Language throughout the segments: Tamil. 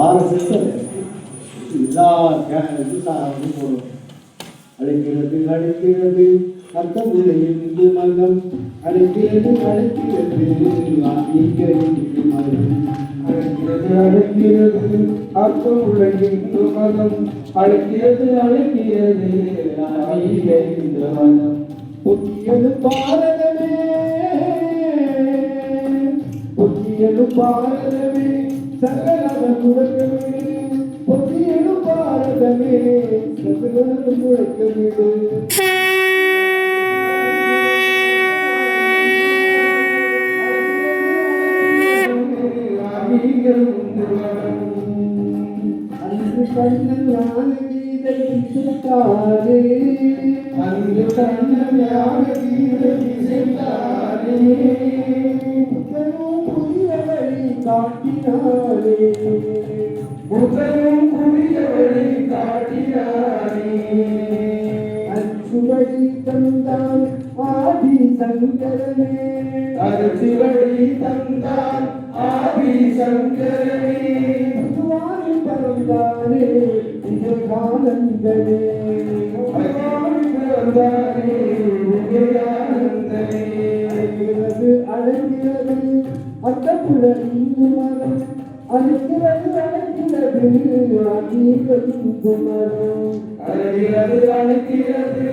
RSS எல்லா இதுவும் போடும். அழைக்கிறது அழைக்கிறது அர்த்தம் உள்ள இந்து மதம், அழைக்கிறது அழைக்கிறது ஆன்மீக இந்து மதம், அழைக்கிறது அழைக்கிறது அர்த்தம் உள்ள இந்து மதம், அழைக்கிறது அழைக்கிறது ஆன்மீக இந்து மதம். புதியது பாரதமே, புதியது பாரதமே, சகலத முழக்கமே, புதியது பாரதமே, சகலத முழக்கமே. அன்று கண்ணன் கீதை இசைத்தாரே, அன்று கண்ணன் கீதை இசைத்தாரே, புத்தனும் புதிய வழி காட்டினாரே, புத்தனும் புதிய வழி காட்டினாரே. அச்சுவழி தந்தான் ஆதி சங்கரனே, அச்சுவழி தந்தான் ஆதி சங்கரனே, சுவாமி பரந்தானே விவேகானந்தனே, சுவாமி பரந்தானே விவேகானந்தனே. அழைக்கிறது அழைக்கிறது அட்டப்புல இந்து மதம், அழைக்கிறது அழைக்கிறது ஆன்மீக இந்து மதம், அழைக்கிறது அழைக்கிறது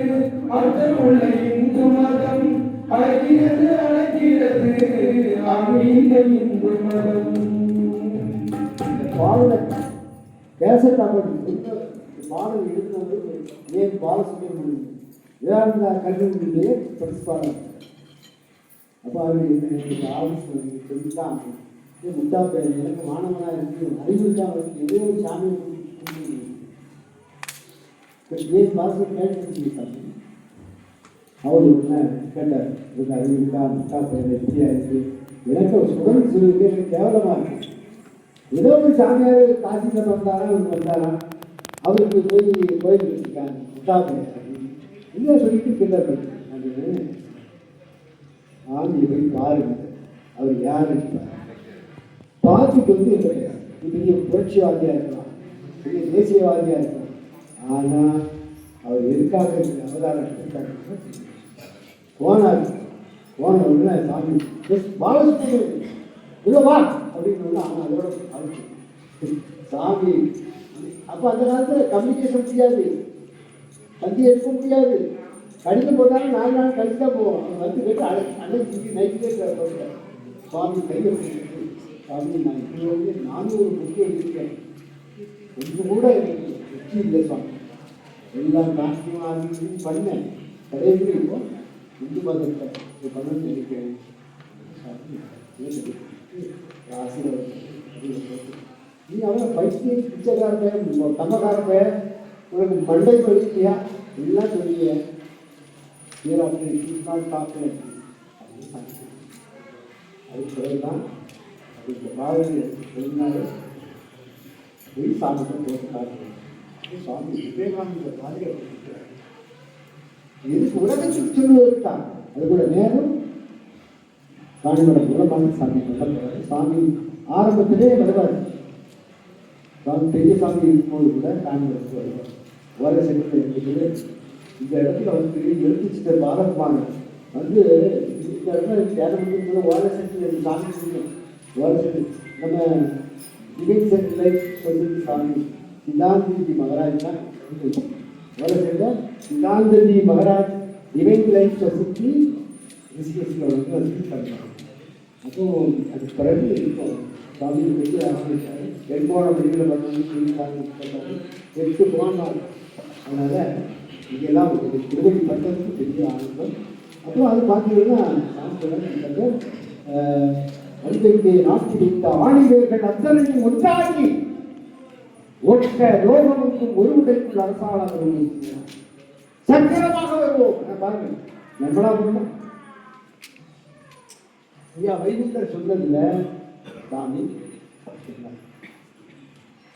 அட்டப்புல இந்து மதம், அழைக்கிறது அழைக்கிறது ஆன்மீக இந்து மதம். பாடலை கேசட் பாடல் எழுதுனது ஏன் பாலசுப்ரமணியம் விவேகானந்தா கல்லூரியிலே படிப்பாளர். அப்போ அவர் எனக்கு ஆஃபீஸ் சொல்லித்தான் முத்தா பேர் எனக்கு மாணவனாக இருக்கு அறிவுதான் அவருக்கு ஏதோ ஒரு சாமி ஏன் பாலசுப்ரமணியம் அவர் ஒன்று கேட்டார், இதுக்கு அறிவிக்கா முத்தா பேர் எப்படியா இருக்கு. எனக்கு ஒரு சுடல் சொல்லிட்டு எனக்கு கேவலமாக இருக்கு. ஏதோ ஒரு சாமியார் காசியில் வந்தாரா அவர் வந்தாரா, அவருக்கு போய் கோயில் வச்சுருக்காங்க முத்தா பேர் இல்லை சொல்லிட்டு பிள்ளை அது ஆமியை போய் பாருங்க, அவர் யாருன்னு பார்த்துட்டு வந்து பெரிய புரட்சிவாதியாக இருக்கலாம், பெரிய தேசியவாதியாக இருக்கலாம். ஆனால் அவர் எதுக்காக அவதாரம் எடுத்தாங்க போனார். போன உடனே சாமி பாலசுப்ரமணியம் இல்லவா அப்படின்னு ஆனால் அதோட சாமி. அப்போ அந்த காலத்தில் கம்யூனிகேஷன் முடியாது, தந்தி எடுக்க முடியாது, கடிதம் போட்டாலும் 4 நாள் கழிச்சு தான் போவோம். அவங்க வந்து கேட்டு அன்னைக்கு நைட்டு கேட்க சுவாமி கையை சுவாமி நான் இப்படி வந்து 400 புக்கு எழுதியிருக்கேன், கொஞ்சம் கூட எனக்கு வெற்றி இல்லை சுவாமி, எல்லாம் கான்சியும் பண்ணேன், கடைசி இப்போ இந்து மதத்தை பண்ணணும்னு இருக்கேன். நீ அவனை பைத்திய பிச்சைக்கார பையன் தம்மக்கார பையன் உனக்கு மண்டை சொல்லியா எல்லாம் சொல்லிய பார்க்கல. அது பிறகுதான் அதுக்கு பாரதி சொன்னாரு போய் சாமிக்கு போட்டு காட்டுறேன். சுவாமி விவேகானந்தர் மாதிரி இதுக்கு உலக சுற்றுதான். அது கூட நேரம் காணிமடம் மூலமாக சாமி கொண்டாடுறாரு. சாமி ஆரம்பத்திலே வருவார். சுவாமி பெரியசாமி இருக்கும்போது கூட காணிமடத்துக்கு வருவார். ஓலை சென்று இருக்குது இந்த இடத்துல வந்து எழுத்துச்சிட்டர் பாலகுமார் வந்து இந்த இடத்துல தேர்தல் ஓலை சென்று சாமி செய்யும். ஓலை சென்று நம்ம டிவைன் சென்டர் லைஃப் சொசைட்டி சாமி சிதாந்தஜி மகராஜ் தான் ஓலை சென்ற சிதாந்தஜி மகராஜ் டிவைன் லைஃப் சொசைட்டி ரிஷிகேஷில் வந்து பண்ணுறாங்க. அப்போ அது பிறகு இருக்கும் சாமி பெரிய ஆரம்பிச்சாரு. எண்போன வெளியில் பண்ணணும் 8 போனாங்க. அதனால் இதெல்லாம் ஒரு 20 பெரிய ஆனந்தம். அப்புறம் அது பார்த்தீங்கன்னா அன்றைக்கு நாட்டி வைத்த ஆணிவேர்கள் அத்தனையும் ஒன்றாகி ஒற்ற லோகமுக்கும் ஒரு உடைக்குள் அரசாளாக சக்கரமாக வருவோம். பாருங்க நம்மளா பண்ணோம். ஐயா வைகுண்டர் சொன்னதில்ல சாமி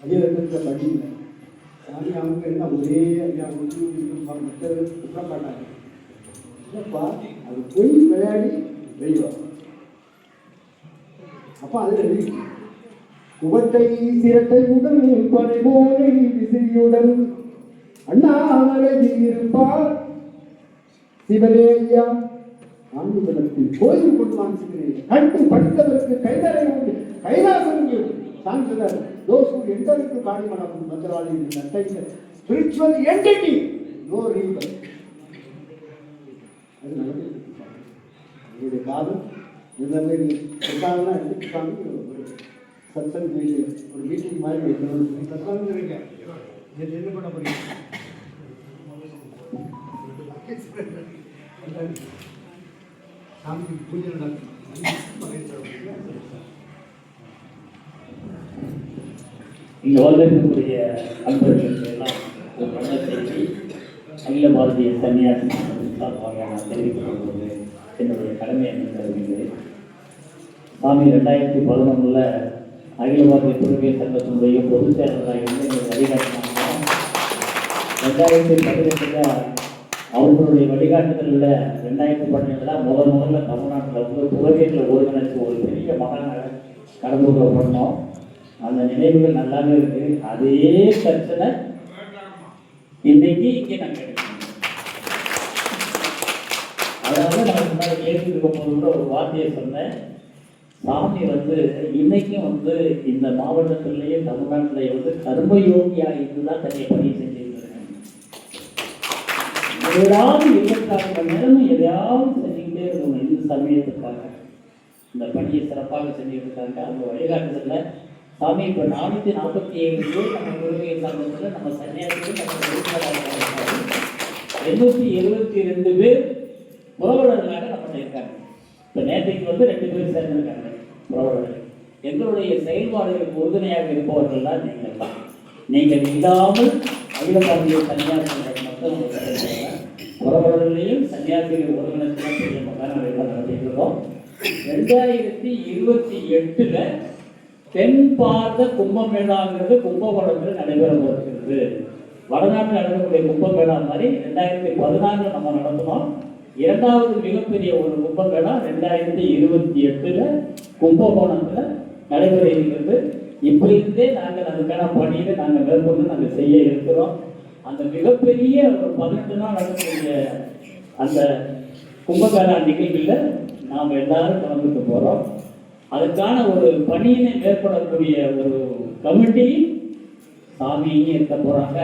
ஐயா இருக்கிற படியில் சாமி அவங்க என்ன ஒரே ஐயா மற்ற மாட்டாங்க. இல்லைப்பா அது போய் விளையாடி வெளியே அப்போ அதில் எழுதி உவட்டை சிரட்டை உடல் பனைமோனை விசிறியுடன் அண்ணாமலை இருப்பார் சிவனேயா ஆண்டுகளத்தில் கோயில் கொள்வான் சிவனே கண்டு படித்தவருக்கு கைதரை உண்டு கைலாசம் சான்றிதழ் those who enter into Kalimanam Mantrali in the spiritual entity no reason என்னுடைய காலம் இந்த மாதிரி பிரதான எடுத்துக்காங்க சத்தம் ஒரு மீட்டிங் மாதிரி வைக்கணும் சத்தம் என்ன பண்ண போறீங்க சாமி பூஜை இங்கே வந்திருக்கக்கூடிய அன்பர்களுக்கு எல்லாம் ஒரு நல்ல செய்தி அகில பாரதிய சன்னியாசி சார்பாக நான் தெரிவித்துக் கொள்வது என்னுடைய கடமை என்று கருதுகிறேன். சாமி 2011 அகில பாரதிய குழுவியல் சங்கத்தினுடைய பொதுச் செயலாளராக இருந்து எங்களுக்கு வழிகாட்டினாங்க. 2018 அவர்களுடைய வழிகாட்டுதலில் 2017 முதல்ல தமிழ்நாட்டில் வந்து குலவேட்டில் ஒருங்கிணைச்சு ஒரு பெரிய மகாநாடு கடந்து பண்ணோம். அந்த நினைவுகள் நல்லாவே இருக்கு. அதே பிரச்சனை இன்னைக்கு இங்கே நான் கிடைக்கிறேன். அதாவது நான் முன்னாடி கேட்டுட்டு இருக்கும்போது கூட ஒரு வார்த்தையை சொன்னேன். சாமி வந்து இன்னைக்கும் வந்து இந்த மாவட்டத்திலேயே தமிழ்நாட்டிலேயே வந்து கர்மயோகியா இருந்துதான் தன்னை பணி செஞ்சிருக்கிறேன். ஏதாவது 24 மணி நேரமும் எதையாவது செஞ்சுக்கிட்டே இருக்கணும். இந்த சமயத்துக்காக இந்த பணியை சிறப்பாக செஞ்சுட்டு இருக்காங்க. அந்த வழிகாட்டுதல்ல சாமி இப்போ 447 பேர் நம்ம குருவியல் சங்கத்தில் நம்ம சன்னியாசிகள் நம்ம 872 பேர் புறவலர்களாக நம்ம இருக்காங்க. இப்போ நேற்றைக்கு வந்து 2 பேர் சேர்ந்திருக்காங்க புறவலர்கள். எங்களுடைய செயல்பாடுகளுக்கு உறுதுணையாக இருப்பவர்கள் தான் நீங்கள் தான். நீங்கள் இல்லாமல் அகில பாரதிய சன்னியாசிகள் மட்டும் புறவலர்களையும் சன்னியாசிகள் ஒருங்கிணைச்சு பெரிய மகாநாடுகள் நடத்திருக்கிறோம். 2028 தென் பாரத கும்பமேளாங்கிறது கும்பகோணத்தில் நடைபெற இருக்கிறது. வடநாட்டில் நடக்கக்கூடிய கும்பமேளா மாதிரி 2014 நம்ம நடத்தினோம். இரண்டாவது மிகப்பெரிய ஒரு கும்பமேளா 2028 கும்பகோணத்தில் நடைபெற இருக்கிறது. இப்படிருந்தே நாங்கள் அதுக்கான பணியை நாங்கள் மேற்கொண்டு நாங்கள் செய்ய இருக்கிறோம். அந்த மிகப்பெரிய ஒரு 18 நாள் நடக்கக்கூடிய அந்த கும்பமேளா நிகழ்வில் நாம் எல்லாரும் கலந்துக்க போகிறோம். அதுக்கான ஒரு பணியினை மேற்கொள்ளக்கூடிய ஒரு கமிட்டி சாமியும் இருக்க போறாங்க.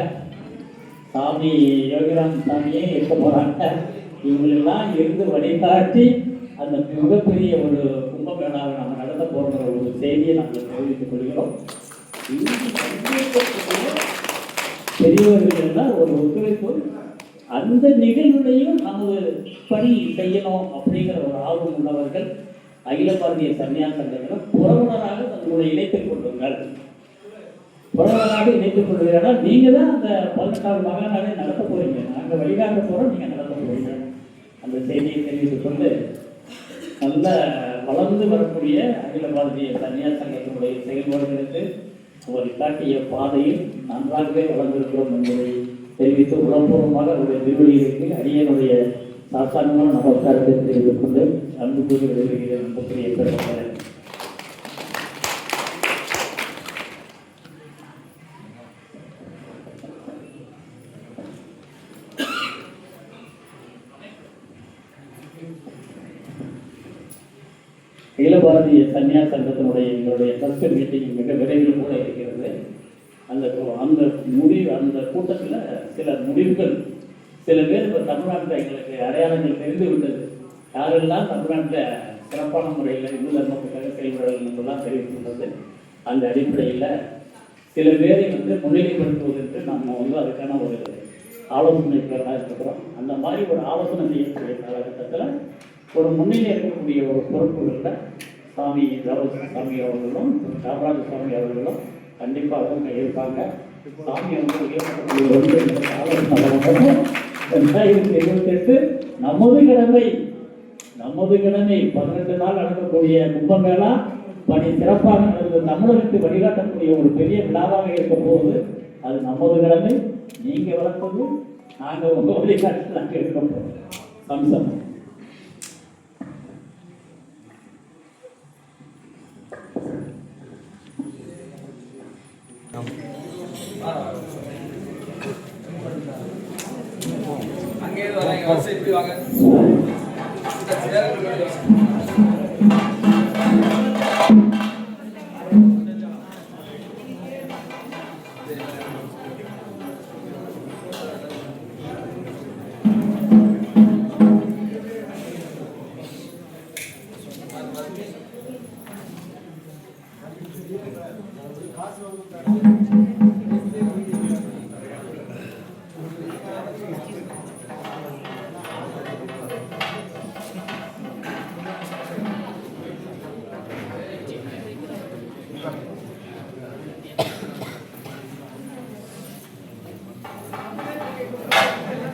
சாமி யோகிராம் சாமியே இருக்க போறாங்க. இவங்களெல்லாம் இருந்து வழிகாட்டி அந்த மிகப்பெரிய ஒரு கும்பமேளாவை நம்ம நடத்த போகிற ஒரு செய்தியை நாங்கள் தெரிவித்துக் கொள்கிறோம். பெரியவர்கள் ஒரு ஒத்துழைப்பு அந்த நிகழ்வுலையும் நமது பணி செய்யணும் அப்படிங்கிற ஒரு ஆர்வம் உள்ளவர்கள் அகில பாரதிய சன்னியாச சங்கத்தில் புறவலராக தங்களுடைய இணைத்துக் கொள்ளுங்கள். புறவலராக இணைத்துக் கொள்வீர்கள். நீங்க தான் அந்த 18வது மகாநாடை நடத்த போறீங்க. நாங்கள் வழிகாட்ட போறோம், நீங்க நடத்த போறீங்க. அந்த செய்தியை தெரிவித்துக் கொண்டு நல்ல வளர்ந்து வரக்கூடிய அகில பாரதிய சன்னியாச சங்கத்தினுடைய செயல்பாடுகளுக்கு ஒரு காட்டிய பாதையில் நன்றாகவே வளர்ந்திருக்கிறோம் என்பதை தெரிவித்து உளப்பூர்வமாக அவருடைய திருவடிகளுக்கு அடியனுடைய சாத்தானமான நமஸ்காரத்தை தெரிவித்துக் கொண்டு அன்பு கூறி விடுகிறேன். அன்புக்குரிய பெருமக்களே, அகில பாரதிய சன்னியாச சங்கத்தினுடைய எங்களுடைய ட்ரஸ்ட் மீட்டிங் மிக விரைவில் கூட இருக்கிறது. அந்த கூட்டத்தில் சில முடிவுகள் சில பேர் இப்போ தமிழ்நாட்டில் எங்களுக்கு அடையாளங்கள் தெரிந்து விட்டது. யாரெல்லாம் தமிழ்நாட்டில் சிறப்பான முறையில் இந்து தர்மத்துக்காக செயல்படலாம் என்றெல்லாம் தெரிவித்துள்ளது. அந்த அடிப்படையில் சில பேரை வந்து முன்னிலைப்படுத்துவதற்கு நம்ம வந்து அதுக்கான ஒரு ஆலோசனை பெறலாம் இருக்கிறோம். அந்த மாதிரி ஒரு ஆலோசனை செய்யக்கூடிய காலகட்டத்தில் ஒரு முன்னிலை இருக்கக்கூடிய ஒரு பொறுப்புகளில் சாமி சாமி அவர்களும் காமராஜ சுவாமி அவர்களும் கண்டிப்பாக அவங்க இருப்பாங்க. சாமி வந்து 2028 நமது கடமை 18 நாள் நடக்கக்கூடிய கும்பமேளா பணி சிறப்பாக நடந்து தமிழகத்தை வழிகாட்டக்கூடிய ஒரு பெரிய விழாவாக இருக்க போகுது. அது நமது கடமை. நீங்க வளர்ப்பது நாங்கள் உங்க வழிகாட்டு நாங்கள் இருக்க போகிறோம். அம்சம் அங்கே வராங்க வரிசை இப்படி வாங்க.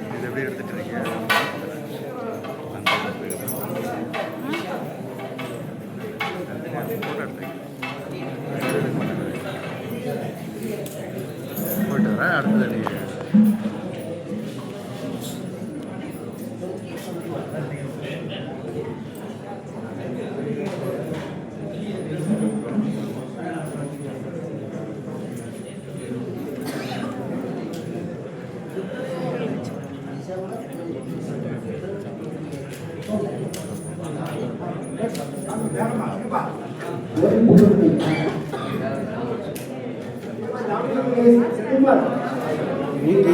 இது எப்படி எடுத்துட்டு இருக்கீங்க? போயிட்டு வரேன். அடுத்தது நீங்கள்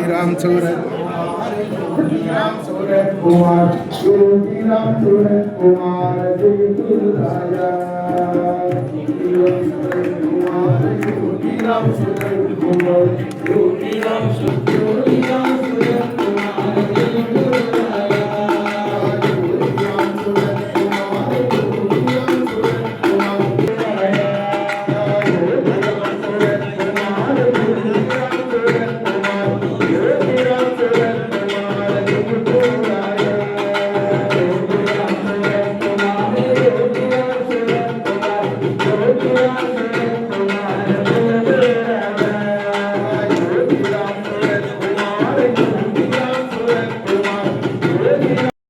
राम सूरत कुमार योगी राम सूरत कुमार जय राजा योगी राम सूरत कुमार योगी राम सूरत